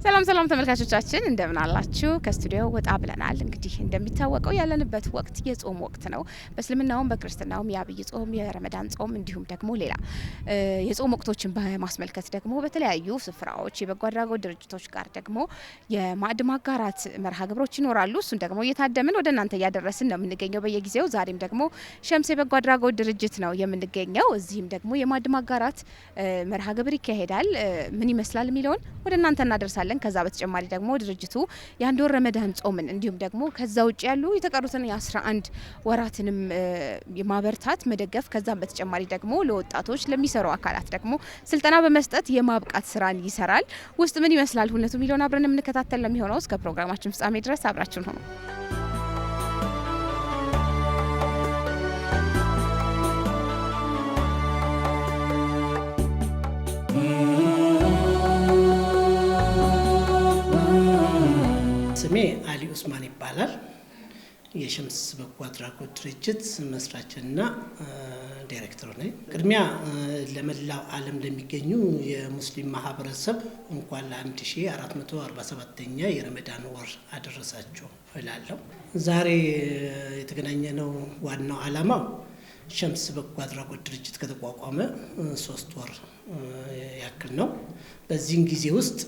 ሰላም ተመልካቾቻችን እንደምን አላችሁ? ከስቱዲዮ ወጣ ብለናል። እንግዲህ እንደሚታወቀው ያለንበት ወቅት የጾም ወቅት ነው። በእስልምናውም በክርስትናውም የአብይ ጾም፣ የረመዳን ጾም እንዲሁም ደግሞ ሌላ የጾም ወቅቶችን በማስመልከት ደግሞ በተለያዩ ስፍራዎች የበጎ አድራጎት ድርጅቶች ጋር ደግሞ የማዕድ ማጋራት መርሃ ግብሮች ይኖራሉ። እሱን ደግሞ እየታደምን ወደ እናንተ እያደረስን ነው የምንገኘው በየጊዜው። ዛሬም ደግሞ ሸምስ የበጎ አድራጎት ድርጅት ነው የምንገኘው። እዚህም ደግሞ የማዕድ ማጋራት መርሃ ግብር ይካሄዳል። ምን ይመስላል የሚለውን ወደ እናንተ እናደርሳለን። ከዛ በተጨማሪ ደግሞ ድርጅቱ የአንድ ወር ረመዳን ጾምን እንዲሁም ደግሞ ከዛ ውጭ ያሉ የተቀሩትን የ11 ወራትንም የማበርታት መደገፍ ከዛም በተጨማሪ ደግሞ ለወጣቶች ለሚሰሩ አካላት ደግሞ ስልጠና በመስጠት የማብቃት ስራን ይሰራል። ውስጥ ምን ይመስላል ሁነቱ የሚለውን አብረን የምንከታተል ለሚሆነው እስከ ፕሮግራማችን ፍጻሜ ድረስ አብራችሁን ሆኑ። ስሜ አሊ ኡስማን ይባላል። የሸምስ በጎ አድራጎት ድርጅት መስራችና ዳይሬክተር ነኝ። ቅድሚያ ለመላው ዓለም ለሚገኙ የሙስሊም ማህበረሰብ እንኳን ለ1447ኛ የረመዳን ወር አደረሳችሁ እላለሁ። ዛሬ የተገናኘነው ዋናው ዓላማው ሸምስ በጎ አድራጎት ድርጅት ከተቋቋመ 3 ወር ያክል ነው። በዚህን ጊዜ ውስጥ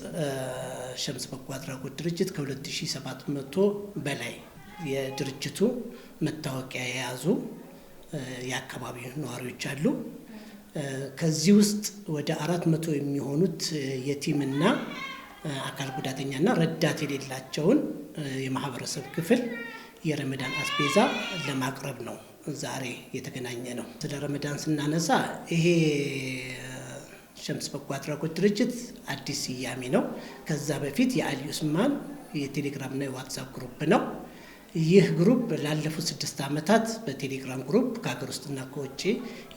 ሸምስ በጎ አድራጎት ድርጅት ከ2700 በላይ የድርጅቱ መታወቂያ የያዙ የአካባቢ ነዋሪዎች አሉ። ከዚህ ውስጥ ወደ 400 የሚሆኑት የቲምና አካል ጉዳተኛና ረዳት የሌላቸውን የማህበረሰብ ክፍል የረመዳን አስቤዛ ለማቅረብ ነው ዛሬ የተገናኘ ነው። ስለ ረመዳን ስናነሳ ይሄ ሸምስ በጎ አድራጎት ድርጅት አዲስ ስያሜ ነው። ከዛ በፊት የአሊ ኡስማን የቴሌግራምና የዋትሳፕ ግሩፕ ነው። ይህ ግሩፕ ላለፉት 6 ዓመታት በቴሌግራም ግሩፕ ከሀገር ውስጥና ከውጭ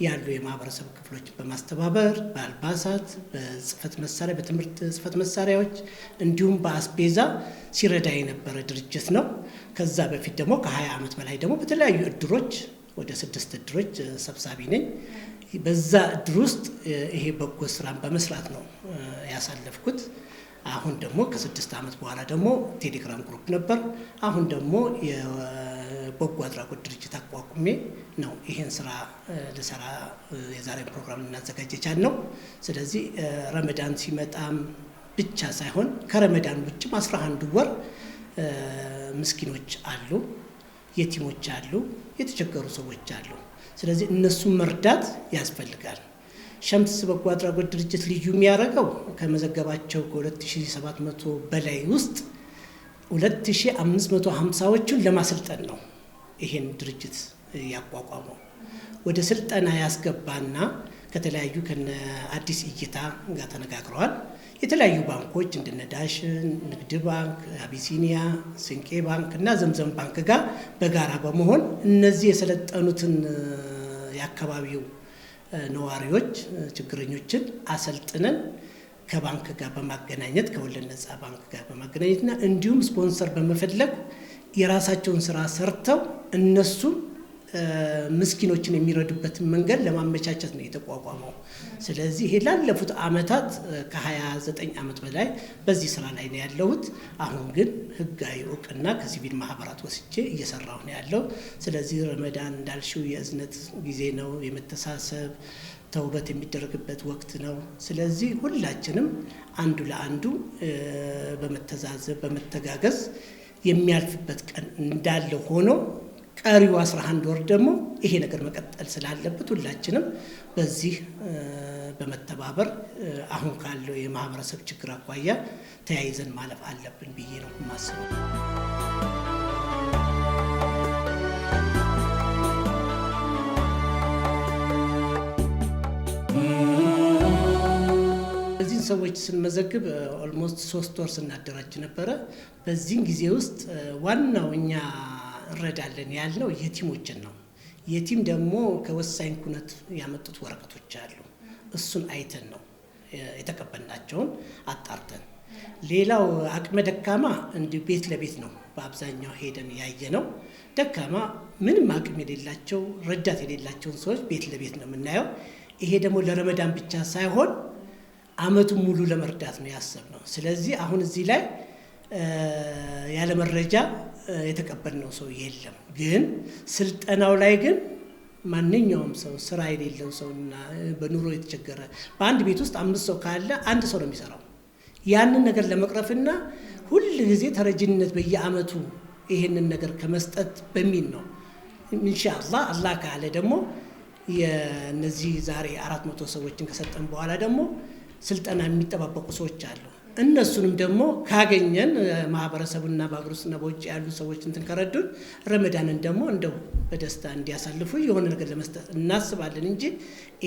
ያሉ የማህበረሰብ ክፍሎችን በማስተባበር በአልባሳት፣ በጽህፈት መሳሪያ፣ በትምህርት ጽህፈት መሳሪያዎች እንዲሁም በአስቤዛ ሲረዳ የነበረ ድርጅት ነው። ከዛ በፊት ደግሞ ከ20 ዓመት በላይ ደግሞ በተለያዩ እድሮች ወደ 6 እድሮች ሰብሳቢ ነኝ። በዛ እድር ውስጥ ይሄ በጎ ስራን በመስራት ነው ያሳለፍኩት። አሁን ደግሞ ከ6 ዓመት በኋላ ደግሞ ቴሌግራም ግሩፕ ነበር። አሁን ደግሞ የበጎ አድራጎት ድርጅት አቋቁሜ ነው ይሄን ስራ ልሰራ የዛሬ ፕሮግራም ልናዘጋጅ የቻልነው። ስለዚህ ረመዳን ሲመጣም ብቻ ሳይሆን ከረመዳን ውጭም 11 ወር ምስኪኖች አሉ፣ የቲሞች አሉ፣ የተቸገሩ ሰዎች አሉ። ስለዚህ እነሱን መርዳት ያስፈልጋል። ሸምስ በጎ አድራጎት ድርጅት ልዩ የሚያደርገው ከመዘገባቸው ከ2700 በላይ ውስጥ 2550ዎቹን ለማሰልጠን ነው ይሄን ድርጅት ያቋቋመው። ወደ ስልጠና ያስገባና ከተለያዩ ከነ አዲስ እይታ ጋር ተነጋግረዋል። የተለያዩ ባንኮች እንደነ ዳሽን፣ ንግድ ባንክ፣ አቢሲኒያ፣ ስንቄ ባንክ እና ዘምዘም ባንክ ጋር በጋራ በመሆን እነዚህ የሰለጠኑትን የአካባቢው ነዋሪዎች ችግረኞችን አሰልጥነን ከባንክ ጋር በማገናኘት ከወለድ ነጻ ባንክ ጋር በማገናኘትና እንዲሁም ስፖንሰር በመፈለግ የራሳቸውን ስራ ሰርተው እነሱ ምስኪኖችን የሚረዱበትን መንገድ ለማመቻቸት ነው የተቋቋመው። ስለዚህ ይሄ ላለፉት ዓመታት ከ29 ዓመት በላይ በዚህ ስራ ላይ ነው ያለሁት። አሁን ግን ህጋዊ እውቅና ከሲቪል ማህበራት ወስጄ እየሰራሁ ነው ያለው። ስለዚህ ረመዳን እንዳልሽው የእዝነት ጊዜ ነው፣ የመተሳሰብ ተውበት የሚደረግበት ወቅት ነው። ስለዚህ ሁላችንም አንዱ ለአንዱ በመተዛዘብ በመተጋገዝ የሚያልፍበት ቀን እንዳለ ሆኖ ቀሪው 11 ወር ደግሞ ይሄ ነገር መቀጠል ስላለበት ሁላችንም በዚህ በመተባበር አሁን ካለው የማህበረሰብ ችግር አኳያ ተያይዘን ማለፍ አለብን ብዬ ነው የማስበው። እዚህን ሰዎች ስንመዘግብ ኦልሞስት 3 ወር ስናደራጅ ነበረ። በዚህን ጊዜ ውስጥ ዋናው እኛ እንረዳለን ያልነው የቲሞችን ነው። የቲም ደግሞ ከወሳኝ ኩነት ያመጡት ወረቀቶች አሉ። እሱን አይተን ነው የተቀበልናቸውን አጣርተን። ሌላው አቅመ ደካማ እንዲሁ ቤት ለቤት ነው በአብዛኛው ሄደን ያየ ነው። ደካማ ምንም አቅም የሌላቸው ረዳት የሌላቸውን ሰዎች ቤት ለቤት ነው የምናየው። ይሄ ደግሞ ለረመዳን ብቻ ሳይሆን አመቱን ሙሉ ለመርዳት ነው ያሰብነው። ስለዚህ አሁን እዚህ ላይ ያለ መረጃ የተቀበልነው ሰው የለም። ግን ስልጠናው ላይ ግን ማንኛውም ሰው ስራ የሌለው ሰውና በኑሮ የተቸገረ በአንድ ቤት ውስጥ 5 ሰው ካለ አንድ ሰው ነው የሚሰራው። ያንን ነገር ለመቅረፍና ሁሉ ጊዜ ተረጅነት በየአመቱ ይሄንን ነገር ከመስጠት በሚል ነው። ኢንሻአላህ አላህ ካለ ደግሞ የነዚህ ዛሬ 400 ሰዎችን ከሰጠን በኋላ ደግሞ ስልጠና የሚጠባበቁ ሰዎች አሉ። እነሱንም ደግሞ ካገኘን ማህበረሰቡና በአገር ውስጥና በውጭ ያሉ ሰዎች እንትን ከረዱን ረመዳንን ደግሞ እንደው በደስታ እንዲያሳልፉ የሆነ ነገር ለመስጠት እናስባለን እንጂ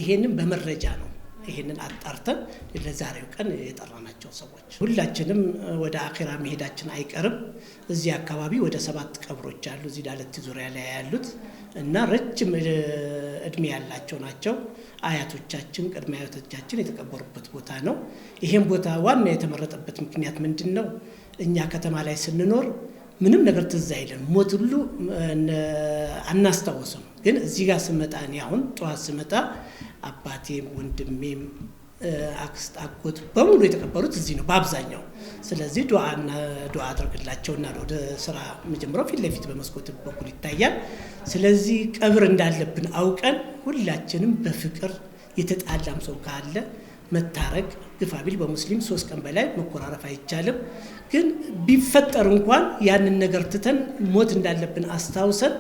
ይሄንን በመረጃ ነው ይሄንን አጣርተን ለዛሬው ቀን የጠራናቸው ሰዎች ሁላችንም ወደ አኺራ መሄዳችን አይቀርም። እዚህ አካባቢ ወደ 7 ቀብሮች አሉ እዚህ ዳለቲ ዙሪያ ላይ ያሉት እና ረጅም እድሜ ያላቸው ናቸው። አያቶቻችን ቅድመ አያቶቻችን የተቀበሩበት ቦታ ነው። ይሄን ቦታ ዋና የተመረጠበት ምክንያት ምንድነው? እኛ ከተማ ላይ ስንኖር ምንም ነገር ትዝ አይለን፣ ሞት ሁሉ አናስታውስም። ግን እዚህ ጋር ስመጣ እኔ አሁን ጠዋት ስመጣ አባቴም ወንድሜም አክስት አጎት በሙሉ የተቀበሩት እዚህ ነው በአብዛኛው። ስለዚህ ዱዓ አድርግላቸውና ወደ ስራ መጀመሪያው ፊት ለፊት በመስኮት በኩል ይታያል። ስለዚህ ቀብር እንዳለብን አውቀን ሁላችንም በፍቅር የተጣላም ሰው ካለ መታረቅ ግፋቢል በሙስሊም 3 ቀን በላይ መኮራረፍ አይቻልም። ግን ቢፈጠር እንኳን ያንን ነገር ትተን ሞት እንዳለብን አስታውሰን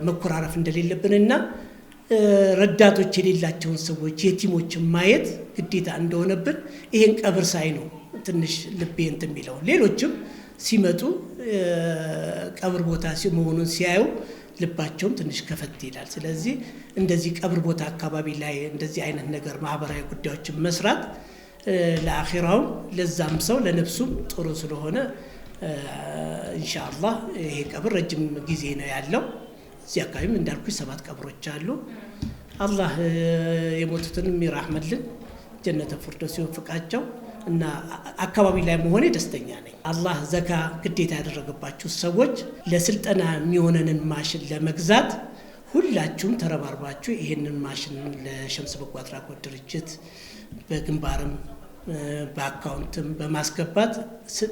መኮራረፍ እንደሌለብንና ረዳቶች የሌላቸውን ሰዎች የቲሞችን ማየት ግዴታ እንደሆነብን ይሄን ቀብር ሳይ ነው ትንሽ ልቤ እንትን የሚለው። ሌሎችም ሲመጡ ቀብር ቦታ መሆኑን ሲያዩ ልባቸውም ትንሽ ከፈት ይላል። ስለዚህ እንደዚህ ቀብር ቦታ አካባቢ ላይ እንደዚህ አይነት ነገር ማህበራዊ ጉዳዮችን መስራት ለአኺራው ለዛም ሰው ለነፍሱም ጥሩ ስለሆነ ኢንሻአላህ ይሄ ቀብር ረጅም ጊዜ ነው ያለው። እዚህ አካባቢም እንዳልኩኝ 7 ቀብሮች አሉ። አላህ የሞቱትንም ይራህመልን ጀነተ ፊርደውስ ይወፍቃቸው እና አካባቢ ላይ መሆኔ ደስተኛ ነኝ። አላህ ዘካ ግዴታ ያደረገባችሁ ሰዎች ለስልጠና የሚሆነንን ማሽን ለመግዛት ሁላችሁም ተረባርባችሁ ይሄንን ማሽን ለሸምስ በጎ አድራጎት ድርጅት በግንባርም በአካውንትም በማስገባት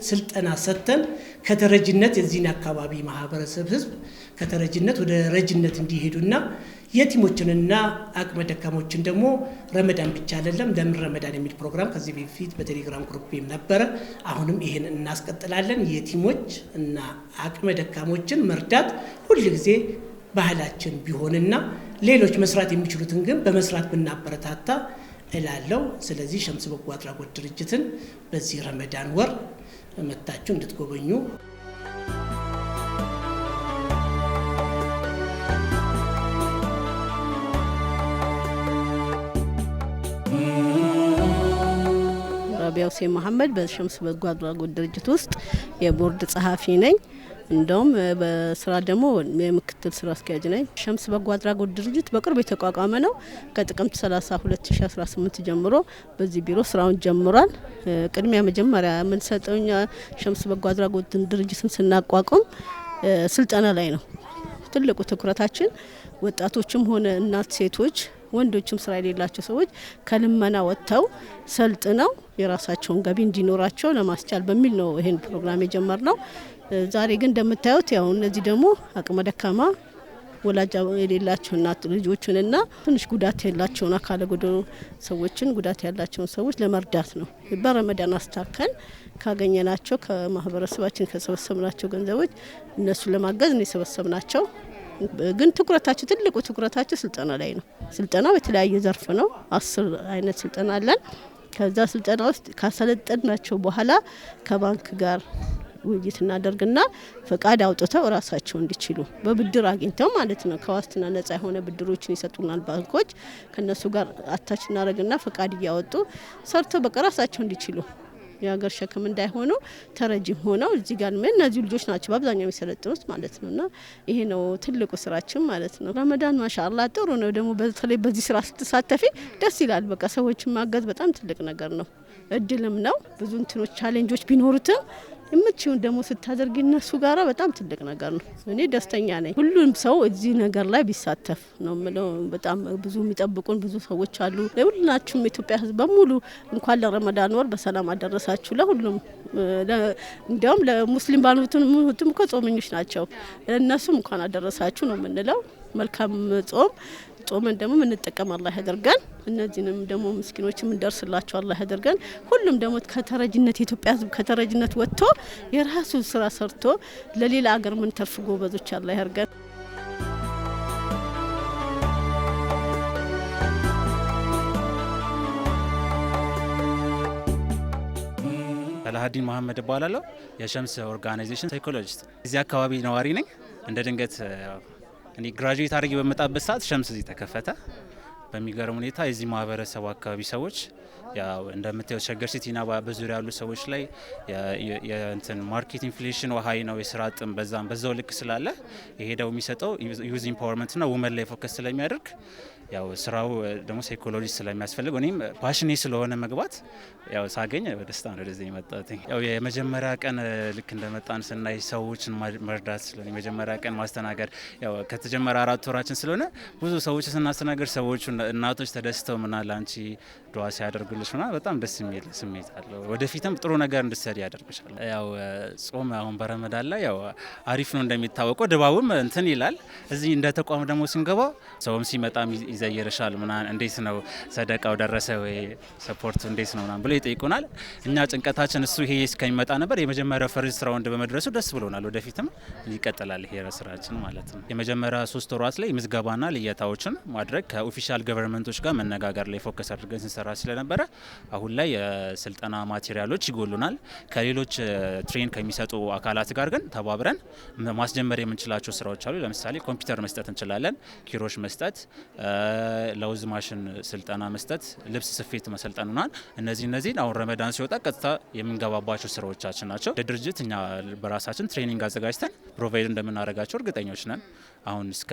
ስልጠና ሰጥተን ከተረጅነት የዚህን አካባቢ ማህበረሰብ ህዝብ ከተረጅነት ወደ ረጅነት እንዲሄዱና የቲሞችንና አቅመ ደካሞችን ደግሞ ረመዳን ብቻ አይደለም ለምን ረመዳን የሚል ፕሮግራም ከዚህ በፊት በቴሌግራም ግሩፕም ነበረ። አሁንም ይሄን እናስቀጥላለን። የቲሞች እና አቅመ ደካሞችን መርዳት ሁሉ ጊዜ ባህላችን ቢሆንና ሌሎች መስራት የሚችሉትን ግን በመስራት ብናበረታታ እላለሁ። ስለዚህ ሸምስ በጎ አድራጎት ድርጅትን በዚህ ረመዳን ወር መጣችሁ እንድትጎበኙ ራቢያ ሁሴን መሐመድ በሸምስ በጎ አድራጎት ድርጅት ውስጥ የቦርድ ጸሐፊ ነኝ። እንደውም በስራ ደግሞ የምክትል ስራ አስኪያጅ ነኝ። ሸምስ በጎ አድራጎት ድርጅት በቅርብ የተቋቋመ ነው። ከጥቅምት 30 2018 ጀምሮ በዚህ ቢሮ ስራውን ጀምሯል። ቅድሚያ መጀመሪያ የምንሰጠው ሸምስ በጎ አድራጎት ድርጅትን ስናቋቁም ስልጠና ላይ ነው። ትልቁ ትኩረታችን ወጣቶችም ሆነ እናት ሴቶች ወንዶችም ስራ የሌላቸው ሰዎች ከልመና ወጥተው ሰልጥነው የራሳቸውን ገቢ እንዲኖራቸው ለማስቻል በሚል ነው ይሄን ፕሮግራም የጀመርነው። ዛሬ ግን እንደምታዩት ያው እነዚህ ደግሞ አቅመ ደካማ ወላጅ የሌላቸው እናት ልጆችንና ትንሽ ጉዳት ያላቸውን አካለ ጎደሎ ሰዎችን ጉዳት ያላቸውን ሰዎች ለመርዳት ነው። በረመዳን አስታከን ካገኘናቸው ከማህበረሰባችን ከሰበሰብናቸው ገንዘቦች እነሱ ለማገዝ ነው የሰበሰብናቸው። ግን ትኩረታችን ትልቁ ትኩረታችን ስልጠና ላይ ነው። ስልጠናው የተለያየ ዘርፍ ነው። 10 አይነት ስልጠና አለን። ከዛ ስልጠና ውስጥ ካሰለጠናቸው በኋላ ከባንክ ጋር ውይይት እናደርግና ፈቃድ አውጥተው ራሳቸው እንዲችሉ በብድር አግኝተው ማለት ነው። ከዋስትና ነጻ የሆነ ብድሮችን ይሰጡናል ባንኮች። ከነሱ ጋር አታች እናደርግና ፈቃድ እያወጡ ሰርተው በቃ ራሳቸው እንዲችሉ የሀገር ሸክም እንዳይሆኑ ተረጂም ሆነው እዚህ ጋር እነዚህ ልጆች ናቸው በአብዛኛው የሚሰለጥኑት ማለት ነውና ይሄ ነው ትልቁ ስራችን ማለት ነው። ረመዳን ማሻአላህ ጥሩ ነው። ደግሞ በተለይ በዚህ ስራ ስትሳተፊ ደስ ይላል። በቃ ሰዎችን ማገዝ በጣም ትልቅ ነገር ነው፣ እድልም ነው። ብዙ እንትኖች ቻሌንጆች ቢኖሩትም የምትችውን ደግሞ ስታደርጊ እነሱ ጋራ በጣም ትልቅ ነገር ነው። እኔ ደስተኛ ነኝ። ሁሉም ሰው እዚህ ነገር ላይ ቢሳተፍ ነው የምለው። በጣም ብዙ የሚጠብቁን ብዙ ሰዎች አሉ። ለሁላችሁም የኢትዮጵያ ሕዝብ በሙሉ እንኳን ለረመዳን ወር በሰላም አደረሳችሁ። ለሁሉም እንዲያውም ለሙስሊም ባሉትም እኮ ጾመኞች ናቸው። ለእነሱም እንኳን አደረሳችሁ ነው የምንለው። መልካም ጾመን ደግሞ ምንጠቀም አላህ ያደርገን። እነዚህንም ደግሞ ምስኪኖችም እንደርስላቸው አላህ ያደርገን። ሁሉም ደግሞ ከተረጅነት የኢትዮጵያ ሕዝብ ከተረጅነት ወጥቶ የራሱ ስራ ሰርቶ ለሌላ ሀገር ምን ተርፍ ጎበዞች አላህ ያደርገን። ሰላሀዲን መሐመድ እባላለሁ። የሸምስ ኦርጋናይዜሽን ሳይኮሎጂስት እዚህ አካባቢ ነዋሪ ነኝ። እንደ ድንገት እኔ ግራጁዌት አድርጌ በመጣበት ሰዓት ሸምስ እዚህ ተከፈተ። በሚገርም ሁኔታ የዚህ ማህበረሰቡ አካባቢ ሰዎች ያው እንደምታዩት ሸገር ሲቲና በዙሪያ ያሉ ሰዎች ላይ የእንትን ማርኬት ኢንፍሌሽን ሀይ ነው፣ የስራ አጥም በዛው ልክ ስላለ የሄደው የሚሰጠው ዩዝ ኢምፓወርመንትና ውመን ላይ ፎከስ ስለሚያደርግ ያው ስራው ደግሞ ሳይኮሎጂ ስለሚያስፈልግ እኔም ፓሽኔ ስለሆነ መግባት ያው ሳገኝ በደስታ ነው ወደዚህ የመጣሁት። ያው የመጀመሪያ ቀን ልክ እንደመጣን ስናይ ሰዎችን መርዳት ስለሆነ የመጀመሪያ ቀን ማስተናገድ ያው ከተጀመረ 4 ወራችን ስለሆነ ብዙ ሰዎች ስናስተናገድ ሰዎቹ እናቶች ተደስተው ምናለ አንቺ ዱዓ ሲያደርጉልሽ ምናምን በጣም ደስ የሚል ስሜት አለው። ወደፊትም ጥሩ ነገር እንድትሰሪ ያደርግሻል። ያው ጾም አሁን በረመዳን ላይ ያው አሪፍ ነው እንደሚታወቀው፣ ድባቡም እንትን ይላል። እዚህ እንደ ተቋም ደግሞ ስንገባ ሰውም ሲመጣም ይዘየርሻል ምናምን እንዴት ነው ሰደቃው ደረሰ ወይ ሰፖርቱ እንዴት ነው ምናምን ብሎ ይጠይቁናል። እኛ ጭንቀታችን እሱ ይሄ እስከሚመጣ ነበር። የመጀመሪያው ፈርስት ራውንድ በመድረሱ ደስ ብሎናል። ወደፊትም ይቀጥላል ይሄ ስራችን ማለት ነው። የመጀመሪያ 3 ወራት ላይ ምዝገባና ልየታዎችን ማድረግ ከኦፊሻል ገቨርንመንቶች ጋር መነጋገር ላይ ፎከስ አድርገን ስንሰራ ስለነበረ አሁን ላይ የስልጠና ማቴሪያሎች ይጎሉናል። ከሌሎች ትሬን ከሚሰጡ አካላት ጋር ግን ተባብረን ማስጀመር የምንችላቸው ስራዎች አሉ። ለምሳሌ ኮምፒውተር መስጠት እንችላለን፣ ኪሮሽ መስጠት፣ ለውዝ ማሽን ስልጠና መስጠት፣ ልብስ ስፌት መሰልጠንናል። እነዚህን አሁን ረመዳን ሲወጣ ቀጥታ የምንገባባቸው ስራዎቻችን ናቸው። ለድርጅት እኛ በራሳችን ትሬኒንግ አዘጋጅተን ፕሮቫይድ እንደምናደርጋቸው እርግጠኞች ነን። አሁን እስከ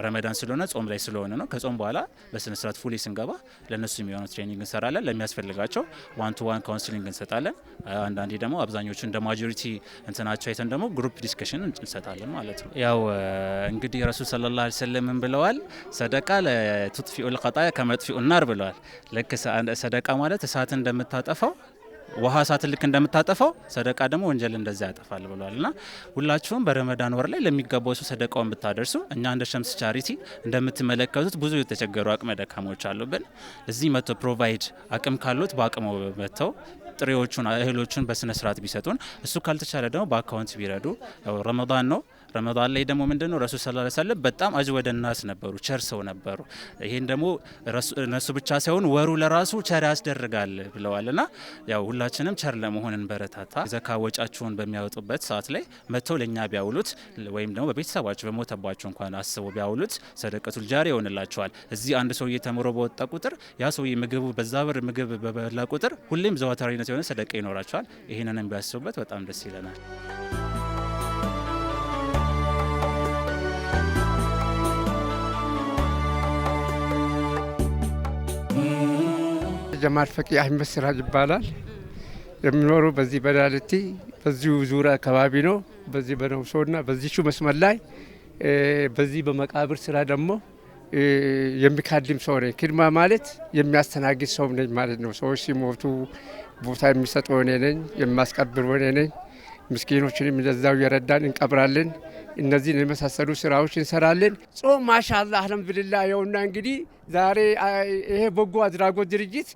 ረመዳን ስለሆነ ጾም ላይ ስለሆነ ነው። ከጾም በኋላ በስነ ስርዓት ፉሊ ስንገባ ለነሱ የሚሆነው ትሬኒንግ እንሰራለን። ለሚያስፈልጋቸው 1-to-1 ካውንስሊንግ እንሰጣለን። አንዳንዴ ደግሞ አብዛኞቹ እንደ ማጆሪቲ እንትናቸው አይተን ደግሞ ግሩፕ ዲስከሽን እንሰጣለን ማለት ነው። ያው እንግዲህ ረሱል ሰለላሁ ዐለይሂ ወሰለም ብለዋል፣ ሰደቃ ለቱጥፊኡል ኸጣያ ከመጥፊኡን ናር ብለዋል። ልክ ሰደቃ ማለት እሳትን እንደምታጠፋው ውሃ እሳትን ልክ እንደምታጠፋው ሰደቃ ደግሞ ወንጀል እንደዛ ያጠፋል ብለዋል። እና ሁላችሁም በረመዳን ወር ላይ ለሚገባው ሰው ሰደቃውን ብታደርሱ፣ እኛ እንደ ሸምስ ቻሪቲ እንደምትመለከቱት ብዙ የተቸገሩ አቅመ ደካሞች አሉብን። እዚህ መጥተው ፕሮቫይድ አቅም ካሉት በአቅሙ መጥተው ጥሬዎቹን እህሎቹን በስነ ስርዓት ቢሰጡን፣ እሱ ካልተቻለ ደግሞ በአካውንት ቢረዱ። ረመዳን ነው። ረመዳን ላይ ደግሞ ምንድነው ረሱል ሰለላሁ ዐለይሂ ወሰለም በጣም አጅወደ ናስ ነበሩ፣ ቸር ሰው ነበሩ። ይሄን ደግሞ እነሱ ብቻ ሳይሆን ወሩ ለራሱ ቸር ያስደርጋል ብለዋልና ያው ሁላችንም ቸር ለመሆን እንበረታታ። ዘካ ወጫቸውን በሚያወጡበት ሰዓት ላይ መጥተው ለኛ ቢያውሉት ወይም ደግሞ በቤተሰባቸው በሞተባቸው እንኳን አስበው ቢያውሉት ሰደቀቱል ጃሪ ይሆንላቸዋል። እዚህ አንድ ሰውዬ ተምሮ በወጣ ቁጥር ያ ሰውዬ ምግቡ በዛ ብር ምግብ በበላ ቁጥር ሁሌም ዘወትራዊነት የሆነ ሰደቃ ይኖራቸዋል። ይሄንን ቢያስቡበት በጣም ደስ ይለናል። ጀማል ፈቂ አህመድ ሲራጅ ይባላል። የሚኖረው በዚህ በዳልቲ በዚሁ ዙሪያ አካባቢ ነው። በዚህ በነውሶና በዚቹ መስመር ላይ በዚህ በመቃብር ስራ ደግሞ የሚካድም ሰው ነኝ። ክድማ ማለት የሚያስተናግድ ሰው ነኝ ማለት ነው። ሰዎች ሲሞቱ ቦታ የሚሰጠው እኔ ነኝ፣ የማስቀብር እኔ ነኝ። ምስኪኖችንም እንደዛው እየረዳን እንቀብራለን። እነዚህን የመሳሰሉ ስራዎች እንሰራለን። ጾም ማሻአላህ አልሐምዱሊላህ። ይኸውና እንግዲህ ዛሬ ይሄ በጎ አድራጎት ድርጅት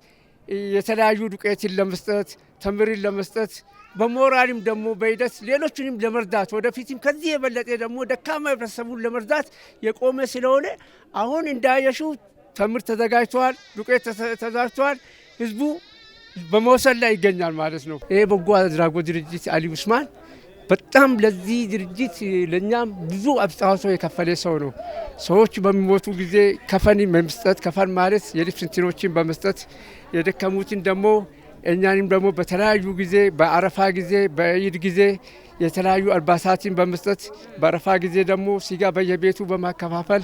የተለያዩ ዱቄትን ለመስጠት ተምርን ለመስጠት በሞራልም ደግሞ በሂደት ሌሎችንም ለመርዳት ወደፊትም ከዚህ የበለጠ ደግሞ ደካማ ህብረተሰቡን ለመርዳት የቆመ ስለሆነ አሁን እንዳየሹ ተምር ተዘጋጅቷል፣ ዱቄት ተዘጋጅቷል። ህዝቡ በመውሰድ ላይ ይገኛል ማለት ነው። ይሄ በጎ አድራጎት ድርጅት አሊ ኡስማን በጣም ለዚህ ድርጅት ለኛም ብዙ አስተዋጽኦ የከፈለ ሰው ነው። ሰዎች በሚሞቱ ጊዜ ከፈን በመስጠት ከፈን ማለት የልብስ እንትኖችን በመስጠት የደከሙትን ደግሞ እኛንም ደግሞ በተለያዩ ጊዜ በአረፋ ጊዜ በኢድ ጊዜ የተለያዩ አልባሳትን በመስጠት በአረፋ ጊዜ ደግሞ ስጋ በየቤቱ በማከፋፈል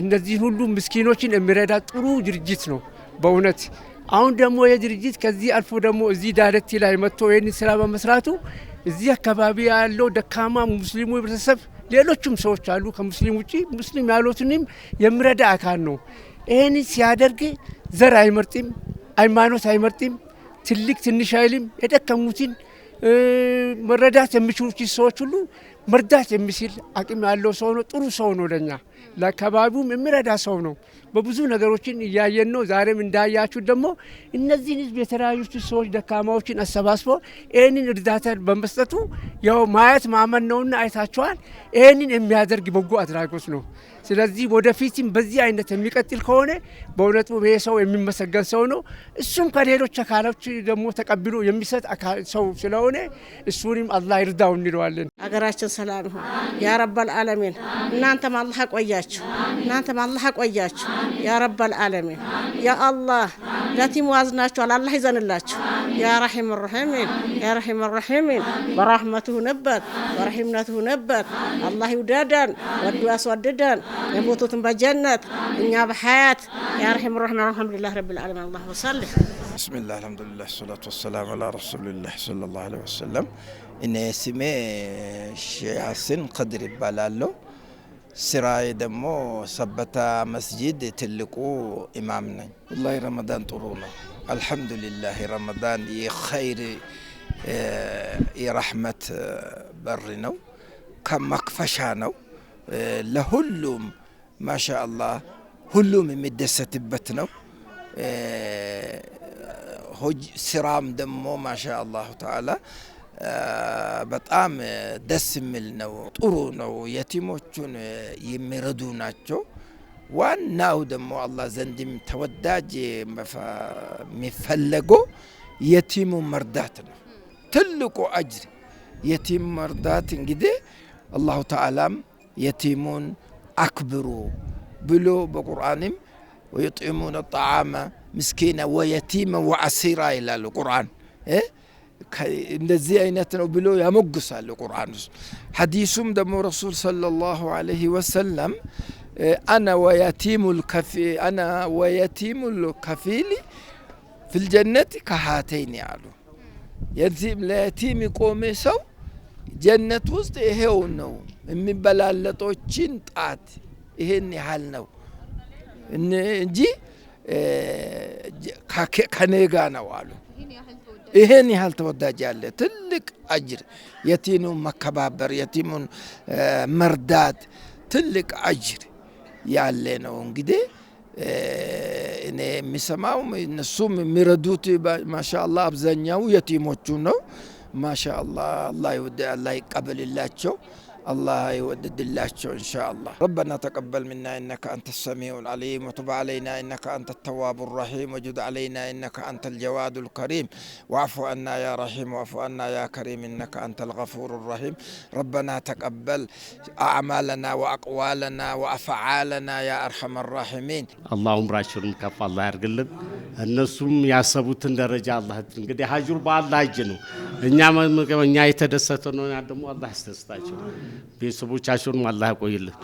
እነዚህ ሁሉ ምስኪኖችን የሚረዳ ጥሩ ድርጅት ነው በእውነት። አሁን ደግሞ የድርጅት ከዚህ አልፎ ደግሞ እዚህ ዳለቲ ላይ መጥቶ ይህን ስራ በመስራቱ እዚህ አካባቢ ያለው ደካማ ሙስሊሙ ህብረተሰብ ሌሎችም ሰዎች አሉ ከሙስሊም ውጪ ሙስሊም ያሉትንም የሚረዳ አካል ነው። ይሄን ሲያደርግ ዘር አይመርጥም፣ ሃይማኖት አይመርጥም፣ ትልቅ ትንሽ አይልም። የደከሙትን መረዳት የሚችሉት ሰዎች ሁሉ መርዳት የሚችል አቅም ያለው ሰው ነው። ጥሩ ሰው ነው። ለኛ ለአካባቢውም የሚረዳ ሰው ነው። በብዙ ነገሮችን እያየን ነው። ዛሬም እንዳያችሁ ደግሞ እነዚህን ህዝብ የተለያዩ ሰዎች ደካማዎችን አሰባስቦ ይህንን እርዳታ በመስጠቱ ያው ማየት ማመን ነውና አይታችኋል። ይህንን የሚያደርግ በጎ አድራጎት ነው። ስለዚህ ወደፊትም በዚህ አይነት የሚቀጥል ከሆነ በእውነቱ ይሄ ሰው የሚመሰገን ሰው ነው። እሱም ከሌሎች አካሎች ደግሞ ተቀብሎ የሚሰጥ ሰው ስለሆነ እሱንም አላህ ይርዳው እንለዋለን። ሀገራችን ሰላም ይሁን ያ ረበል ዓለሚን። እናንተም አላህ ቆያችሁ፣ እናንተም አላህ ቆያችሁ ያ ረበል ዓለሚን። ያ አላህ ለቲም ዋዝናችኋል፣ አላህ ይዘንላችሁ ያ ረሂም ረሂሚን ያ ረሂም ረሂሚን። በረህመቱ ነበር በረሂምነቱ ነበር አላህ ይውደደን ወዱ ያስወድደን የሞቱትን በጀነት እኛ በሐያት ያ ረሂም ረሂም አልሐምዱሊላህ ረብል ዓለሚን። አላህ ወሰለም ቢስሚላህ አልሐምዱሊላህ ሰላቱ ወሰላሙ ዐላ ረሱሊላህ ሰለላሁ ዐለይሂ ወሰለም። እኔ ስሜ ሼህ ሐሰን ቀድር ይባላለሁ። ስራዬ ደግሞ ሰበታ መስጂድ ትልቁ ኢማም ነኝ። ወላሂ ረመዳን ጥሩ ነው አልሐምዱሊላህ። ረመዳን የኸይር የረህመት በር ነው፣ ከመክፈሻ ነው ለሁሉም ማሻአላህ ሁሉም የሚደሰትበት ነው። ስራም ደግሞ ማሻአላህ ተዓላ በጣም ደስ የሚል ነው፣ ጥሩ ነው። የቲሞቹን የሚረዱ ናቸው። ዋናው ደግሞ አላህ ዘንድም ተወዳጅ የሚፈለገው የቲሙ መርዳት ነው። ትልቁ አጅር የቲም መርዳት እንግዲህ አላሁ ተዓላም የቲሙን አክብሩ ብሎ በቁርአንም ወይጥዒሙነ ጣዓመ ምስኪና ወየቲመ ወአሲራ ይላል ቁርአን። እንደዚህ አይነት ነው ብሎ ያሞግሳል ቁርአን። ሐዲሱም ደግሞ ረሱል ሰለላሁ ዐለይሂ ወሰለም አና ወየቲሙል ከፊል ፊል ጀነት ከሃተይን አሉ። ለየቲም የቆመ ሰው ጀነት ውስጥ ይሄው ነው የሚበላለጦችን ጣት ይሄን ያህል ነው እንጂ ከኔጋ ነው አሉ። ይሄን ያህል ተወዳጅ ያለ ትልቅ አጅር የቲሙን መከባበር የቲሙን መርዳት ትልቅ አጅር ያለ ነው። እንግዲህ እኔ የሚሰማው እነሱም የሚረዱት ማሻአላህ አብዛኛው የቲሞቹ ነው። ማሻአላህ አላህ ይቀበልላቸው الله يودد الله إن شاء الله. ربنا تقبل منا إنك أنت السميع العليم وتب علينا إنك أنت التواب الرحيم وجد علينا إنك أنت الجواد الكريم واعف عنا يا رحيم واعف عنا يا كريم إنك أنت الغفور الرحيم. ربنا تقبل أعمالنا وأقوالنا وأفعالنا يا أرحم الراحمين. اللهم راشرم كف الله يرجلن النسوم ياسبوتن درجة الله እንግዲህ ሀጅሩ በአላህ እጅ ነው። እኛ የተደሰተነው ደግሞ አላህ ያስደስታቸው። ቤተሰቦቻቸውን አላህ ያቆይልን።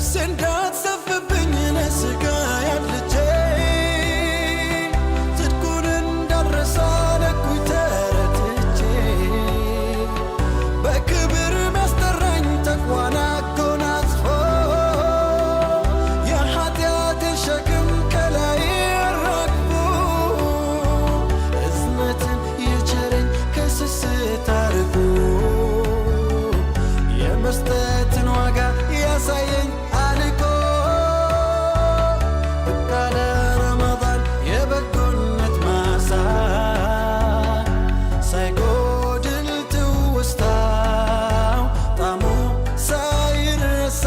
ነፍሴ እንዳትሰፍብኝ ነስጋ ያልቼ ጽድቁን እንዳልረሳ ለኩኝ ተረትቼ በክብር ሚያስጠራኝ ተቅዋን አጎናጽፎ የኃጢአቴን ሸክም ከላይ አራግፎ እዝነትን የቸረኝ ከስስት አርቆ የመስጠትን ዋጋ ያሳየኝ አልቆ በቃለ ረመዳን የበጎነት ማሳ ሳይጎድል ትውስታው ጣዕሙ ሳይረሳ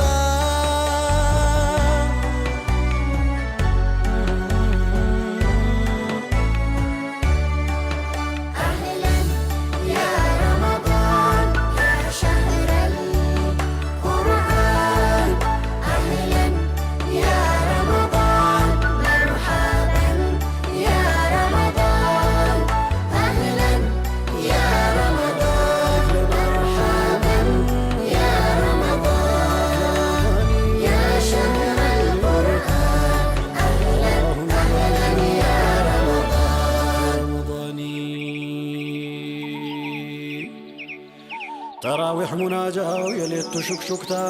تراويح مناجاة يليت شكشكتا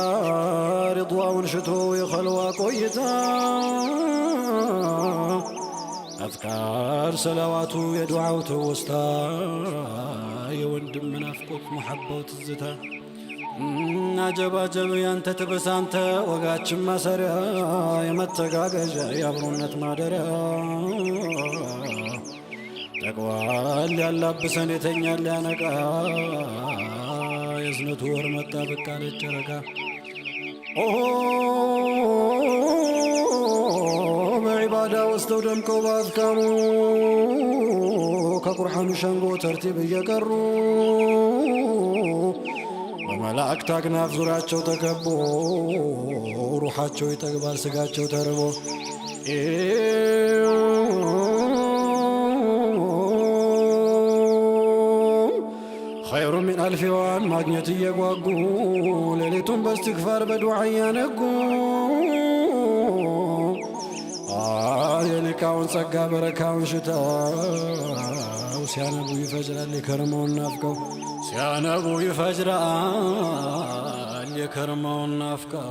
رضوا ونشتو يخلوا قويتا أذكار سلواتو يدعو توستا يوندم من أفكوك محبة وتزتا عجب عجب يانت تبسانت وقاتش ما سريا يمتقاقج يابرونت مادريا تقوى اللي اللبسن يتنيا اللي أنقا يزنت ورمتا بكال الجرقا بعبادة واستودمكو باذكارو كقرحان شنقو ترتيب يقرو በመላእክት አክናፍ ዙሪያቸው ተከቦ ሩሓቸው ይጠግባል ስጋቸው ተርቦ خير من ألف وان ማግኘት እየጓጉ ሌሊቱን በእስትግፋር በዱዓ እያነጉ የኒካውን ጸጋ በረካውን ሽታው ሲያነቡ ይፈጅራል የከረመውን ናፍቀው ሲያነቡ ይፈጅራል የከረመውን ናፍቀው